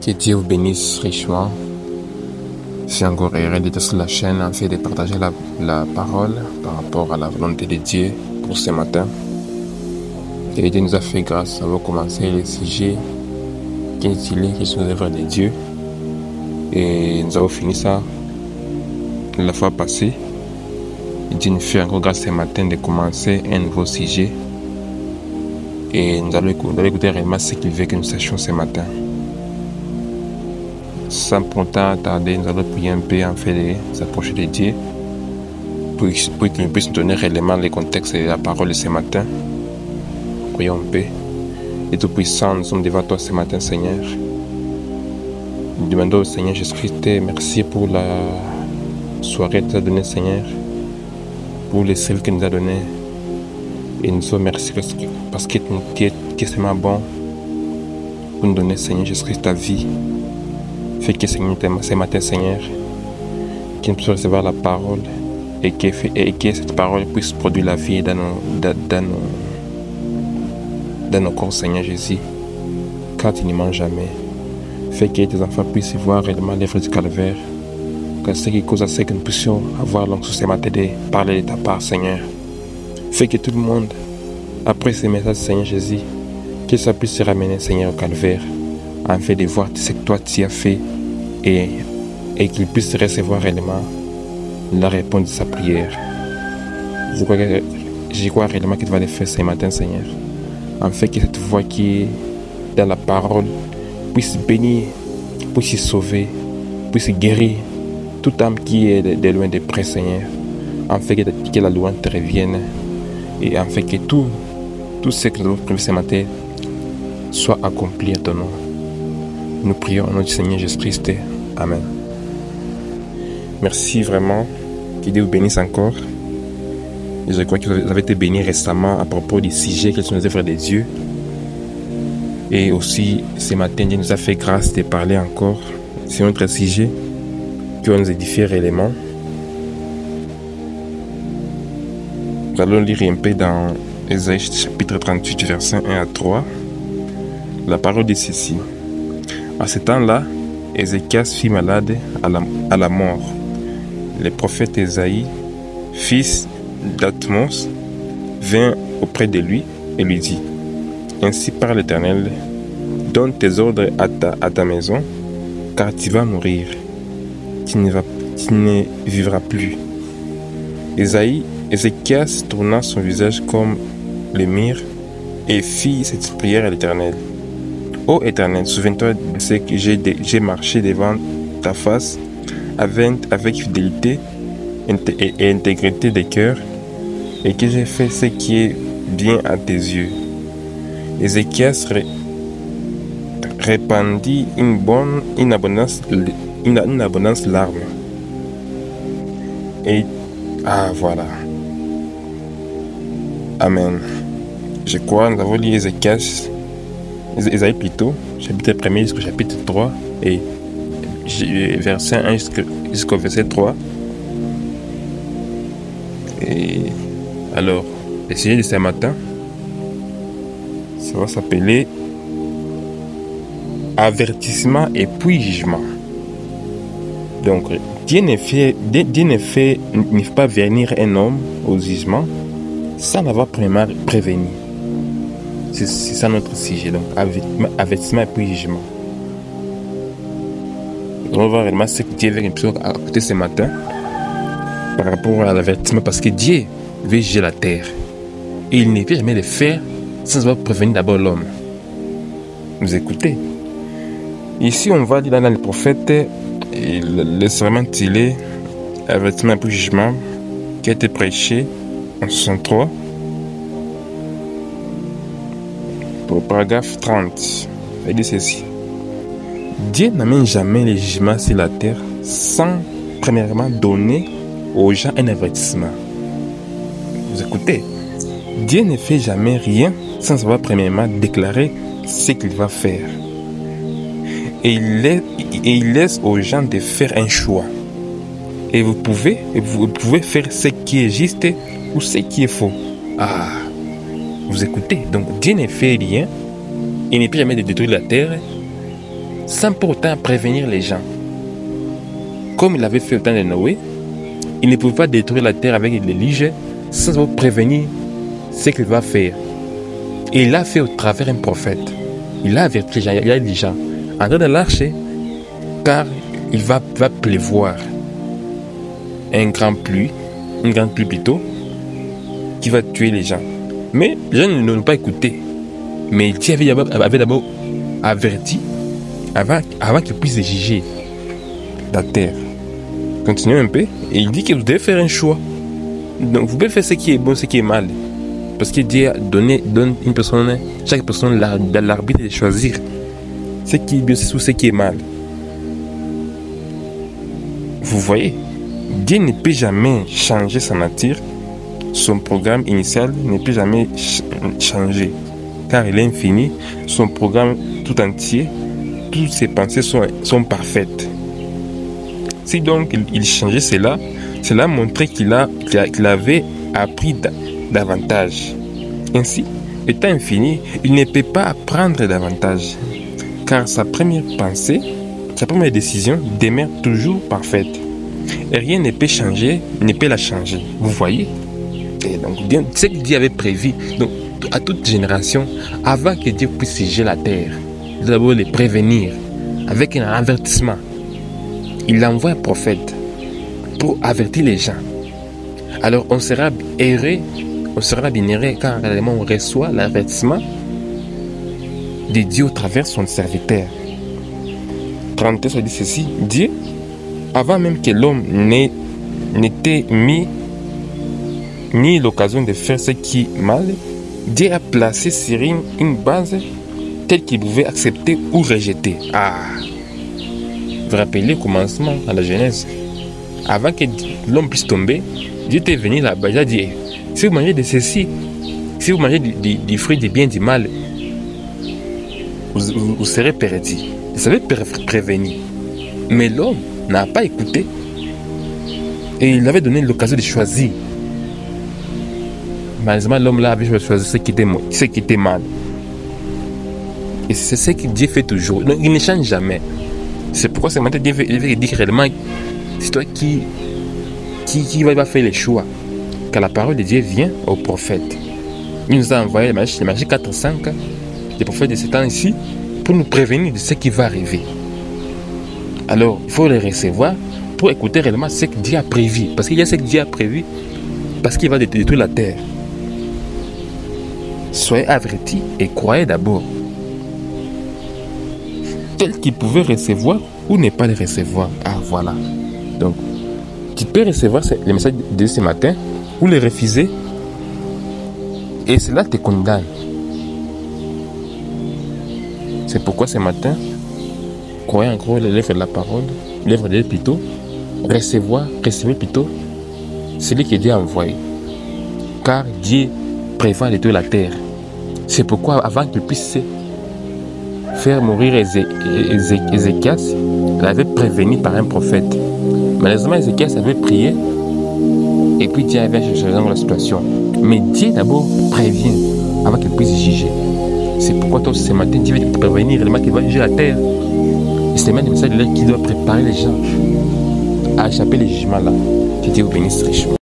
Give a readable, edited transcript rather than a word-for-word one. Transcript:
Que Dieu vous bénisse richement. C'est encore Eren de sur la chaîne en fait de partager la parole par rapport à la volonté de Dieu pour ce matin. Que Dieu nous a fait grâce. On va commencer le sujet qui est intitulé « Quelles sont les œuvres de Dieu ?» Et nous avons fini ça la fois passée. Dieu nous fait encore grâce ce matin de commencer un nouveau sujet. Et nous allons écouter réellement ce qu'il veut que nous sachions ce matin. Sans pourtant tarder, nous allons prier un peu en fait de s'approcher de Dieu pour qu'il puisse nous donner réellement le contexte de la parole de ce matin. Prions un peu. Et Tout-Puissant, nous sommes devant toi ce matin, Seigneur. Nous demandons au Seigneur Jésus-Christ, merci pour la soirée que tu as donnée, Seigneur, pour les celles que nous as donné. Et nous sommes merci parce que tu es tellement bon pour nous donner, Seigneur Jésus-Christ, ta vie. Fais que, Seigneur, ce matin, Seigneur, qu'il puisse recevoir la parole et que cette parole puisse produire la vie dans nos corps, Seigneur Jésus, car tu n'y manques jamais. Fais que tes enfants puissent voir réellement l'œuvre du calvaire, car c'est ce qui cause à ce que nous puissions avoir l'onction ce matin de parler de ta part, Seigneur. Fais que tout le monde, après ces messages, Seigneur Jésus, que ça puisse se ramener, Seigneur, au calvaire, afin de voir ce que toi tu as fait et qu'il puisse recevoir réellement la réponse de sa prière. Je crois réellement que tu vas le faire ce matin, Seigneur, afin que cette voix qui est dans la parole puisse bénir, puisse sauver, puisse guérir toute âme qui est de loin de près, Seigneur, afin que la louange te revienne et afin que tout ce que nous avons prévu ce matin soit accompli à ton nom. Nous prions au nom du Seigneur Jésus-Christ. Amen. Merci vraiment. Que Dieu vous bénisse encore. Et je crois que vous avez été bénis récemment à propos du sujet quelles sont les œuvres de Dieu. Et aussi, ce matin, Dieu nous a fait grâce de parler encore sur notre sujet qui va nous édifier réellement. Nous allons lire un peu dans Ésaïe chapitre 38, versets 1 à 3. La parole dit ceci. À ce temps-là, Ézéchias fut malade à la mort. Le prophète Ésaïe, fils d'Atmos, vint auprès de lui et lui dit: Ainsi parle l'Éternel, donne tes ordres à ta maison, car tu vas mourir, tu ne vivras plus. Ézéchias tourna son visage comme le mire et fit cette prière à l'Éternel. Ô Éternel, souviens-toi de ce que j'ai marché devant ta face avec fidélité et intégrité de cœur, et que j'ai fait ce qui est bien à tes yeux. Ézéchias répandit une abondance larmes. Et voilà. Amen. Je crois nous avons lu Ésaïe plutôt, chapitre 1er jusqu'au chapitre 3 et verset 1 jusqu'au verset 3. Et alors, le sujet de ce matin, ça va s'appeler avertissement et puis jugement. Donc, Dieu ne fait pas venir un homme au jugement sans l'avoir premièrement prévenu. C'est ça notre sujet, donc avertissement et puis jugement. On va voir réellement ce que Dieu veut écouter ce matin par rapport à l'avertissement, parce que Dieu veut juger la terre et il ne peut jamais le faire sans avoir prévenu d'abord l'homme. Vous écoutez. Ici, on va dire dans le prophète, le serment intitulé avertissement et puis jugement qui a été prêché en 63. Au paragraphe 30, il dit ceci. Dieu n'amène jamais les jugements sur la terre sans premièrement donner aux gens un avertissement. Vous écoutez, Dieu ne fait jamais rien sans avoir premièrement déclaré ce qu'il va faire. Et il laisse aux gens de faire un choix. Et vous pouvez faire ce qui est juste ou ce qui est faux. Vous écoutez. Donc Dieu ne fait rien. Il ne peut jamais détruire la terre sans pour autant prévenir les gens. Comme il avait fait au temps de Noé, il ne pouvait pas détruire la terre avec l'Élie sans prévenir ce qu'il va faire. Et il l'a fait au travers un prophète. Il a averti les gens, il a dit les gens, entrez dans l'arche, car il va pleuvoir. Une grande pluie plutôt, qui va tuer les gens. Mais les gens ne l'ont pas écouté. Mais Dieu avait d'abord averti avant qu'il puisse juger la terre. Continuez un peu. Et il dit que vous devez faire un choix. Donc vous pouvez faire ce qui est bon, ce qui est mal. Parce que Dieu donne une personne, chaque personne l'arbitre de choisir ce qui est bien ou ce qui est mal. Vous voyez, Dieu ne peut jamais changer sa nature. Son programme initial ne peut jamais changer. Car il est infini. Son programme tout entier, toutes ses pensées sont parfaites. Si donc il changeait cela montrait qu'il avait appris davantage. Ainsi, étant infini, il ne peut pas apprendre davantage. Car sa première pensée, sa première décision demeure toujours parfaite. Et rien ne peut changer, ne peut la changer. Vous voyez? Et donc, ce que Dieu avait prévu, donc, à toute génération, avant que Dieu puisse juger la terre, il doit d'abord les prévenir avec un avertissement. Il envoie un prophète pour avertir les gens. Alors on sera heureux, on sera béniré quand réellement on reçoit l'avertissement de Dieu au travers de son serviteur. 32, ça dit ceci: Dieu, avant même que l'homme n'était ni l'occasion de faire ce qui est mal, Dieu a placé sur une base telle qu'il pouvait accepter ou rejeter. Vous rappelez le commencement à la Genèse. Avant que l'homme puisse tomber, Dieu était venu là-bas. Il a dit, si vous mangez de ceci, si vous mangez du fruit du bien et du mal, vous serez perdus. Il savait prévenir. Mais l'homme n'a pas écouté. Et il avait donné l'occasion de choisir. Malheureusement, l'homme là avait choisi ce qui était mal. Et c'est ce que Dieu fait toujours. Donc, il ne change jamais. C'est pourquoi ce matin, Dieu veut dire réellement, c'est toi qui va faire les choix. Car la parole de Dieu vient au prophète. Il nous a envoyé les magies 4 5, les prophètes de ce temps ici, pour nous prévenir de ce qui va arriver. Alors, il faut les recevoir pour écouter réellement ce que Dieu a prévu. Parce qu'il y a ce que Dieu a prévu, parce qu'il va détruire la terre. Soyez avertis et croyez d'abord. Tel qu'il pouvait recevoir ou ne pas le recevoir. Voilà. Donc, tu peux recevoir les messages de ce matin ou les refuser et cela te condamne. C'est pourquoi ce matin, croyez encore l'œuvre de la parole, l'œuvre de Dieu plutôt, recevez plutôt celui que Dieu a envoyé. Car Dieu prévoit de toute la terre. C'est pourquoi avant qu'il puisse faire mourir Ézéchias, il avait prévenu par un prophète. Malheureusement, Ézéchias avait prié et puis Dieu avait changé la situation. Mais Dieu d'abord prévient avant qu'il puisse juger. C'est pourquoi toi ce matin, Dieu veut te prévenir qu'il va juger la terre. Et c'est même le message qui doit préparer les gens à échapper les jugements là. Que Dieu vous bénisse richement.